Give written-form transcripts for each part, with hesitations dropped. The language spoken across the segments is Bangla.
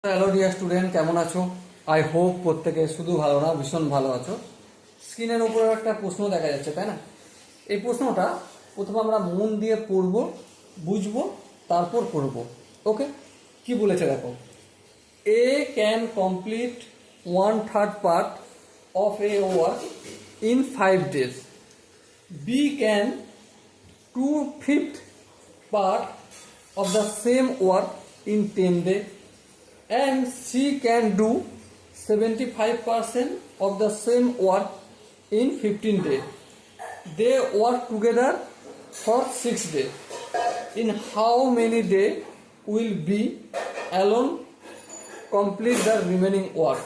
হ্যালো ডিয়ার স্টুডেন্ট, কেমন আছো? আই হোপ প্রত্যেকে শুধু ভালো না, ভীষণ ভালো আছো। স্ক্রিনের উপরে একটা প্রশ্ন দেখা যাচ্ছে, তাই না? এই প্রশ্নটা প্রথমে আমরা মন দিয়ে পড়বো, বুঝবো, তারপর পড়বো। ওকে, কি বলেছে দেখো। A can complete 1/3 part of A work in 5 days. B can 2/5 part of the same work in 10 days, and she can do 75% of the same work in 15 days. They work together for 6 days. In how many days will be alone complete the remaining work?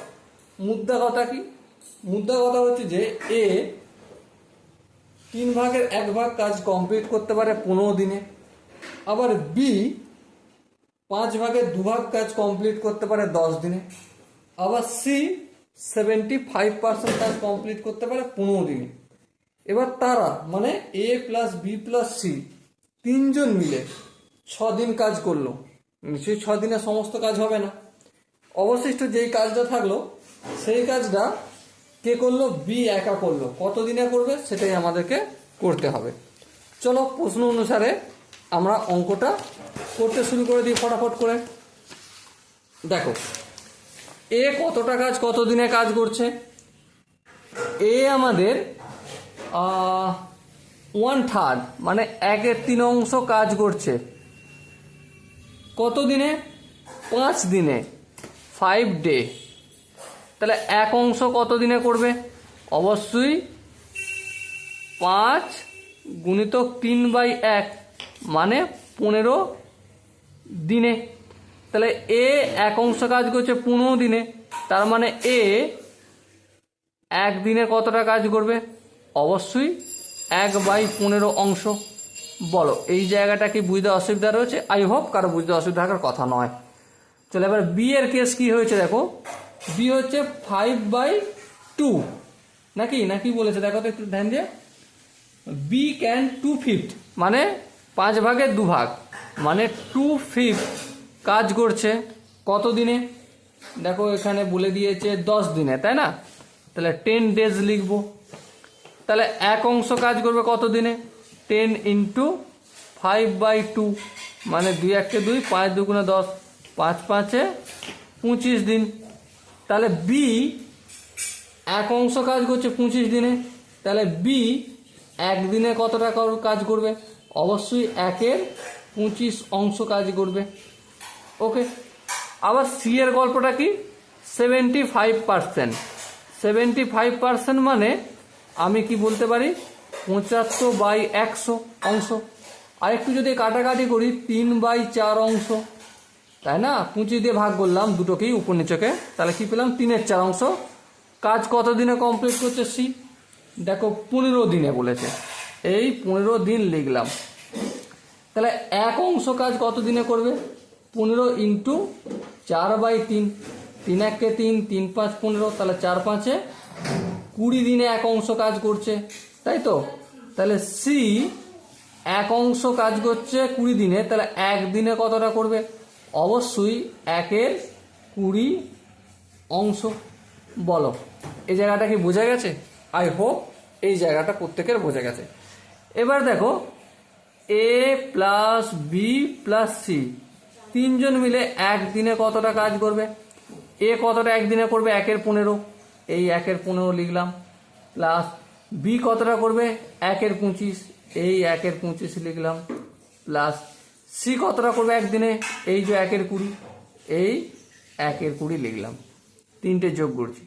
মুদ্রা কথা কি? মুদ্রা কথা হচ্ছে যে এ 3/1 কাজ কমপ্লিট করতে পারে 15 দিনে, আবার বি 5/2 কাজ কমপ্লিট করতে পারে 10 দিনে, আবার সি 75% কাজ কমপ্লিট করতে পারে 15 দিনে। এবার তারা মানে এ প্লাস বি প্লাস সি তিনজন মিলে 6 দিন কাজ করলো। নিশ্চয়ই 6 দিনে সমস্ত কাজ হবে না, অবশিষ্ট যেই কাজটা থাকলো সেই কাজটা কে করলো? বি একা করলো। কত দিনে করবে সেটাই আমাদেরকে করতে হবে। চলো প্রশ্ন অনুসারে আমরা অঙ্কটা করতে শুরু করে দিই ফটাফট করে। দেখো, এ কতটা কাজ কত দিনে কাজ করছে? এ আমাদের 1/3 মানে 1/3 কাজ করছে কত দিনে? 5 দিনে, 5 ডে। তাহলে 1 কত দিনে করবে? অবশ্যই 5 গুণিতক 3/1 মানে 15 দিনে। তাহলে এ 1 কাজ করছে 15 দিনে, তার মানে এ 1 দিনে কতটা কাজ করবে? অবশ্যই 1/15 বলো এই জায়গাটা কি বুঝতে অসুবিধা রয়েছে? আই হোপ কারো বুঝতে অসুবিধা থাকার কথা নয়। চলো এবার বি এর কেস কি হয়েছে দেখো। বি হচ্ছে 5/2 নাকি বলেছে দেখো তো একটু ধ্যান দিয়ে। বি ক্যান 2/5 মানে 5/2 মানে 2/5 কাজ করছে কত দিনে? দেখো এখানে বলে দিয়েছে 10 দিনে, তাই না? তাহলে 10 days লিখবো। তাহলে 1 কাজ করবে কত দিনে? 10 × 5/2 মানে 2 × 2 5 2 × 10 5 5 25 দিন। তাহলে বি 1 কাজ করছে 25 দিনে, তাহলে বি 1 দিনে কতটা কাজ করবে? অবশ্যই 1/25 কাজ করবে। ওকে, আবার সি এর গল্পটা কি? 75% মানে আমি কি বলতে পারি? 75/100 অংশ। আর একটু যদি কাটাকাটি করি 3/4, তাই না? 25 দিয়ে ভাগ করলাম দুটোকেই উপর নিচকে, তাহলে কি পেলাম? 3/4 কাজ কত দিনে কমপ্লিট করছে সি? দেখো 15 দিনে বলেছে, এই 15 দিন লিখলাম। তাহলে 1 কাজ কত দিনে করবে? 15 × 4/3 3 1 3 3 5 15, তাহলে 4 5 20 দিনে 1 কাজ করছে, তাই তো? তাহলে সি 1 কাজ করছে 20 দিনে, তাহলে 1 দিনে কতটা করবে? অবশ্যই 1/20 বলো এই জায়গাটা কি বোঝা গেছে? আই হোপ এই জায়গাটা প্রত্যেকের বোঝা গেছে। এবার দেখো এ প্লাস বি প্লাস সি তিনজন মিলে 1 দিনে কতটা কাজ করবে? এ কতটা 1 দিনে করবে? 1/15, এই 1/15 লিখলাম। প্লাস বি কতটা করবে? 1/25, এই 1/25 লিখলাম। প্লাস সি কতটা করবে 1 দিনে? এই যে 1/20, এই 1/20 লিখলাম। তিনটে যোগ করছি।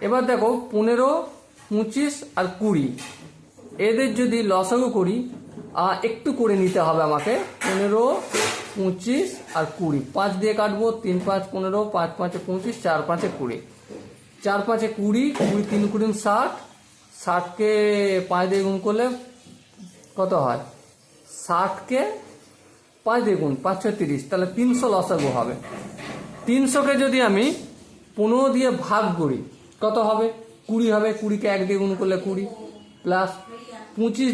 এবার দেখো 15, 25 আর 20 এদের যদি লসাগু করি, একটু করে নিতে হবে আমাকে। 15, 25 আর 20 5 দিয়ে কাটবো। 3 5 15, 5 5 25, 4 5 20, 4 5 20, 20 3 20 60, 60কে 5 দিয়ে গুণ করলে কত হয়? 60কে 5 দিয়ে গুণ 5 6 30, তাহলে 300 লসাগু হবে। 300কে যদি আমি 15 দিয়ে ভাগ করি কত হবে? 20 হবে। 20কে 1 দিয়ে গুণ করলে 20, প্লাস 25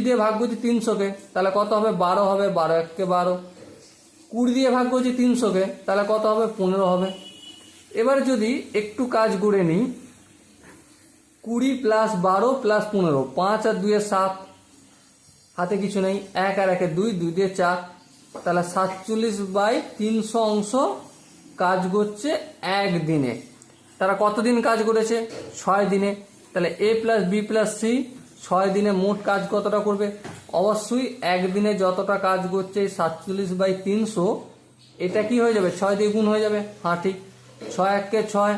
দিয়ে ভাগ করছি 300কে, তাহলে কত হবে? 12 হবে। 12 1 কে 12, 20 দিয়ে ভাগ করছি 300-কে, তাহলে কত হবে? 15 হবে। এবার যদি একটু কাজ করে নিই, 20 + 12 + 15, 5 আর 2 7, হাতে কিছু নেই, 1 আর 1 2, 2 দিয়ে 4, তাহলে 47/300 অংশ কাজ করছে একদিনে। তারা কতদিন কাজ করেছে? 6 দিনে। তাহলে A + B + C 6 দিনে মোট কাজ কতটা করবে? অবশ্যই একদিনে যতটা কাজ করছে 47/300, এটা কি হয়ে যাবে? 6 দিয়ে গুণ হয়ে যাবে। হ্যাঁ ঠিক, 6 × 1 = 6,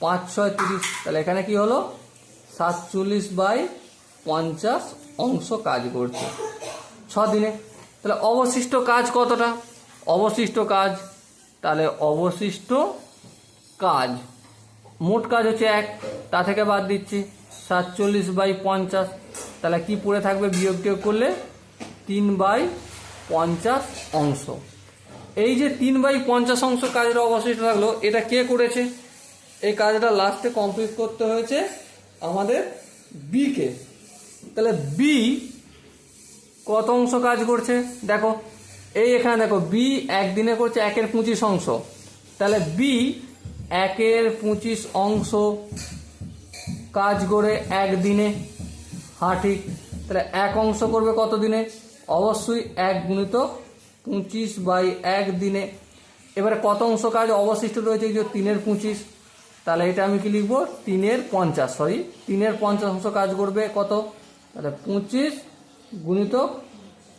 5 × 6 = 30, তাহলে এখানে কি হলো? 47/50 অংশ কাজ করছে 6 দিনে। তাহলে অবশিষ্ট কাজ কতটা? অবশিষ্ট কাজ, তাহলে অবশিষ্ট কাজ, মোট কাজ হচ্ছে 1, তা থেকে বাদ দিচ্ছি 47/50, তাহলে কি পড়ে থাকবে? বিয়োগ করলে 3/50 অংশ। এই যে 3/50 অংশ কাজের অবশিষ্ট থাকলো, এটা কে করেছে? এই কাজটা লাস্টে কমপ্লিট করতে হয়েছে আমাদের বি কে। তাহলে বি কত অংশ কাজ করছে? দেখো এই এখানে দেখো, বি একদিনে করছে 1/25 অংশ, তাহলে বি 1/25 অংশ কাজ করে একদিনে। হ্যাঁ ঠিক, তাহলে 1 অংশ করবে কত দিনে? অবশ্যই 1 × 25/1 দিনে। এবারে কত অংশ কাজ অবশিষ্ট রয়েছে? এই যে 3/25, তাহলে এটা আমি কি লিখবো? 3/50 অংশ কাজ করবে কত? তাহলে 25 ×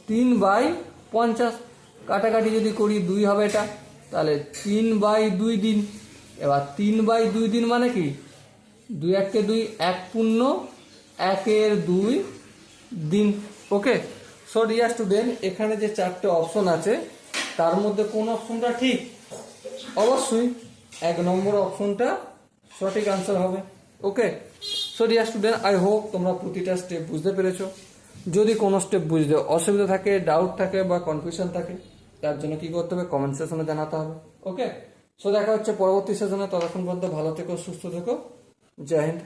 3/50, কাটাকাটি যদি করি 2 হবে এটা, তাহলে 3/2 দিন। এবার 3/2 দিন মানে কি? 2 × 1 = 2, 1 পূর্ণ 1/2 দিন। ওকে, সো ডিয়ার স্টুডেন্ট, এখানে যে 4টে অপশন আছে তার মধ্যে কোন অপশনটা ঠিক? অবশ্যই 1 নম্বর অপশনটা সঠিক আনসার হবে। Okay, so dear student, I hope তোমরা প্রতিটা স্টেপ বুঝতে পেরেছো। যদি কোনো স্টেপ বুঝতে অসুবিধা থাকে, ডাউট থাকে বা কনফিউশন থাকে, তার জন্য কি করতে হবে? কমেন্ট সেকশনে জানাতে হবে। ওকে, সো দেখা হচ্ছে পরবর্তী সেশনে। ততক্ষণ পর্যন্ত ভালো থেকো, সুস্থ থেকো। জয় হিন্দ।